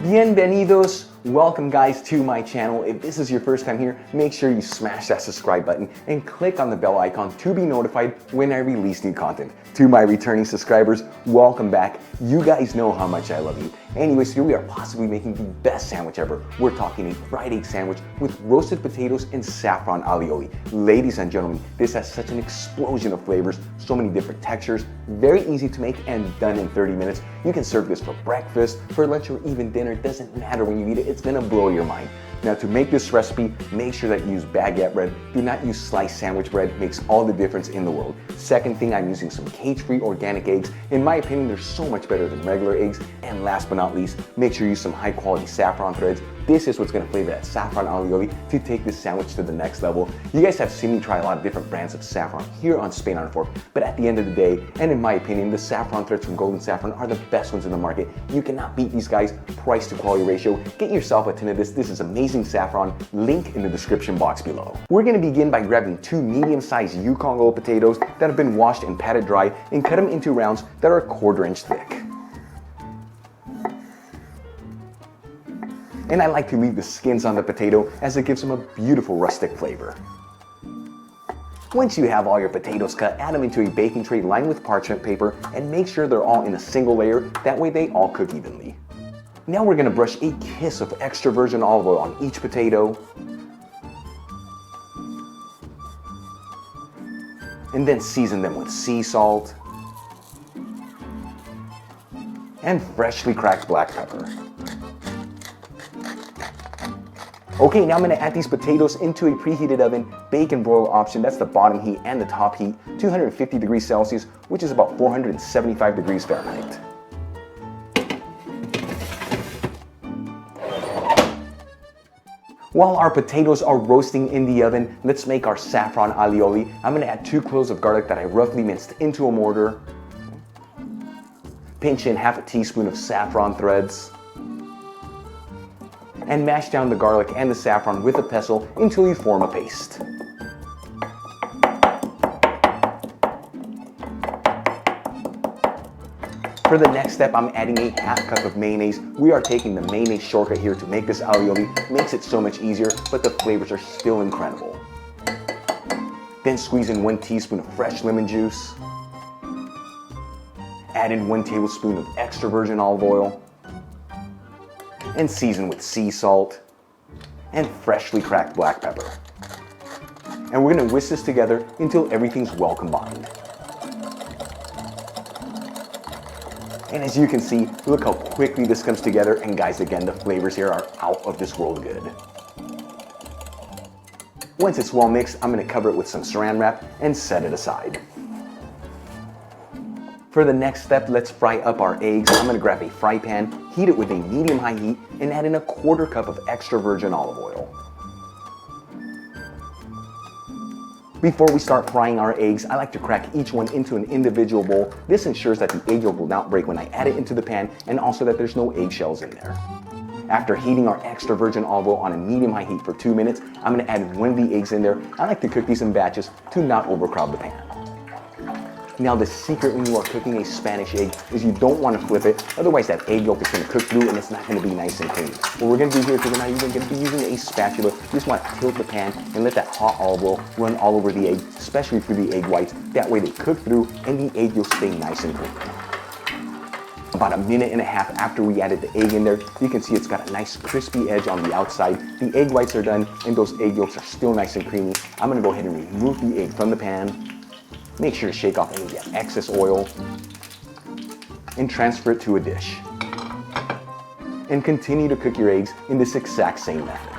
Bienvenidos! Welcome guys to my channel. If this is your first time here, make sure you smash that subscribe button and click on the bell icon to be notified when I release new content. To my returning subscribers, welcome back. You guys know how much I love you. Anyways, here we are possibly making the best sandwich ever. We're talking a fried egg sandwich with roasted potatoes and saffron aioli. Ladies and gentlemen, this has such an explosion of flavors, so many different textures, very easy to make and done in 30 minutes. You can serve this for breakfast, for lunch, or even dinner. It doesn't matter when you eat it, it's gonna blow your mind. Now to make this recipe, make sure that you use baguette bread. Do not use sliced sandwich bread, it makes all the difference in the world. Second thing, I'm using some cage-free organic eggs. In my opinion, they're so much better than regular eggs. And last but not least, make sure you use some high quality saffron threads. This is what's gonna flavor that saffron aioli to take this sandwich to the next level. You guys have seen me try a lot of different brands of saffron here on Spain on a Fork, but at the end of the day, and in my opinion, the saffron threads from Golden Saffron are the best ones in the market. You cannot beat these guys, price to quality ratio. Get yourself a tin of this. This is amazing saffron, link in the description box below. We're gonna begin by grabbing 2 medium-sized Yukon Gold potatoes that have been washed and patted dry and cut them into rounds that are 1/4 inch thick. And I like to leave the skins on the potato as it gives them a beautiful rustic flavor. Once you have all your potatoes cut, add them into a baking tray lined with parchment paper and make sure they're all in a single layer, that way they all cook evenly. Now we're gonna brush a kiss of extra virgin olive oil on each potato. And then season them with sea salt and freshly cracked black pepper. Okay, now I'm gonna add these potatoes into a preheated oven, bake and broil option. That's the bottom heat and the top heat, 250 degrees Celsius, which is about 475 degrees Fahrenheit. While our potatoes are roasting in the oven, let's make our saffron aioli. I'm gonna add 2 cloves of garlic that I roughly minced into a mortar. Pinch in 1/2 teaspoon of saffron threads. And mash down the garlic and the saffron with a pestle until you form a paste. For the next step, I'm adding a 1/2 cup of mayonnaise. We are taking the mayonnaise shortcut here to make this aioli. Makes it so much easier, but the flavors are still incredible. Then squeeze in 1 teaspoon of fresh lemon juice. Add in 1 tablespoon of extra virgin olive oil. And season with sea salt and freshly cracked black pepper. And we're gonna whisk this together until everything's well combined. And as you can see, look how quickly this comes together, and guys, again, the flavors here are out of this world good. Once it's well mixed, I'm gonna cover it with some saran wrap and set it aside. For the next step, let's fry up our eggs. I'm gonna grab a fry pan, heat it with a medium-high heat, and add in a 1/4 cup of extra virgin olive oil. Before we start frying our eggs, I like to crack each one into an individual bowl. This ensures that the egg yolk will not break when I add it into the pan, and also that there's no eggshells in there. After heating our extra virgin olive oil on a medium-high heat for 2 minutes, I'm gonna add 1 of the eggs in there. I like to cook these in batches to not overcrowd the pan. Now the secret when you are cooking a Spanish egg is you don't want to flip it, otherwise that egg yolk is going to cook through and it's not going to be nice and clean. What we're going to do here is we're not even going to be using a spatula. You just want to tilt the pan and let that hot olive oil run all over the egg, especially through the egg whites. That way they cook through and the egg will stay nice and clean. About 1.5 minutes after we added the egg in there, you can see it's got a nice crispy edge on the outside. The egg whites are done and those egg yolks are still nice and creamy. I'm going to go ahead and remove the egg from the pan. Make sure to shake off any of that excess oil and transfer it to a dish. And continue to cook your eggs in this exact same method.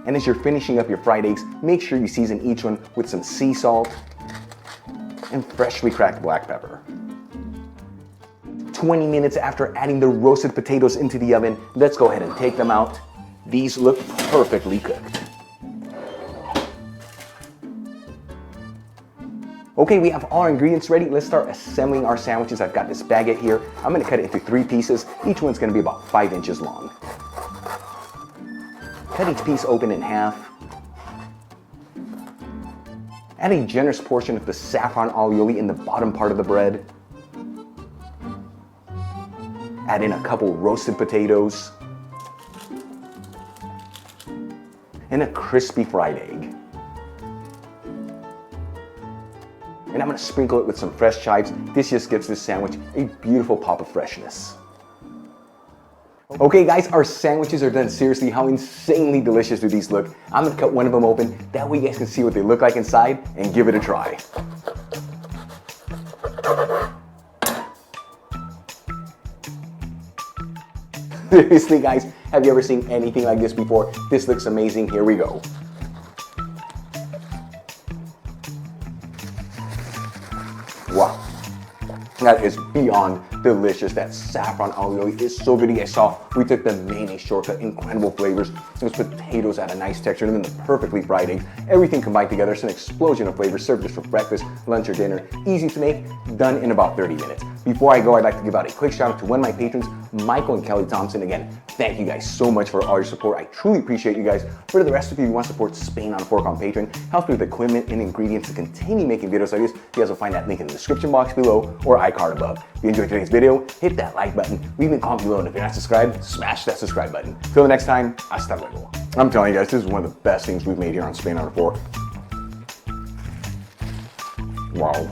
And as you're finishing up your fried eggs, make sure you season each one with some sea salt and freshly cracked black pepper. 20 minutes after adding the roasted potatoes into the oven, let's go ahead and take them out. These look perfectly cooked. Okay, we have all our ingredients ready. Let's start assembling our sandwiches. I've got this baguette here. I'm gonna cut it into 3 pieces. Each one's gonna be about 5 inches long. Cut each piece open in half. Add a generous portion of the saffron aioli in the bottom part of the bread. Add in a couple roasted potatoes. And a crispy fried egg. And I'm gonna sprinkle it with some fresh chives. This just gives this sandwich a beautiful pop of freshness. Okay guys, our sandwiches are done. Seriously, how insanely delicious do these look? I'm gonna cut one of them open. That way you guys can see what they look like inside and give it a try. Seriously guys, have you ever seen anything like this before? This looks amazing. Here we go. Wow, that is beyond delicious. That saffron aioli is so good. You guys saw we took the mayonnaise shortcut, incredible flavors. Those potatoes had a nice texture, and then the perfectly fried egg. Everything combined together, it's an explosion of flavors. Served just for breakfast, lunch, or dinner. Easy to make, done in about 30 minutes. Before I go, I'd like to give out a quick shout out to one of my patrons, Michael and Kelly Thompson. Again, thank you guys so much for all your support. I truly appreciate you guys. For the rest of you who want to support Spain on a Fork on Patreon, helps me with equipment and ingredients to continue making videos like this. You guys will find that link in the description box below or iCard above. If you enjoyed today's video, hit that like button, leave me a comment below, and if you're not subscribed, smash that subscribe button. Till the next time, hasta luego. I'm telling you guys, this is one of the best things we've made here on Spain on a Fork. Wow.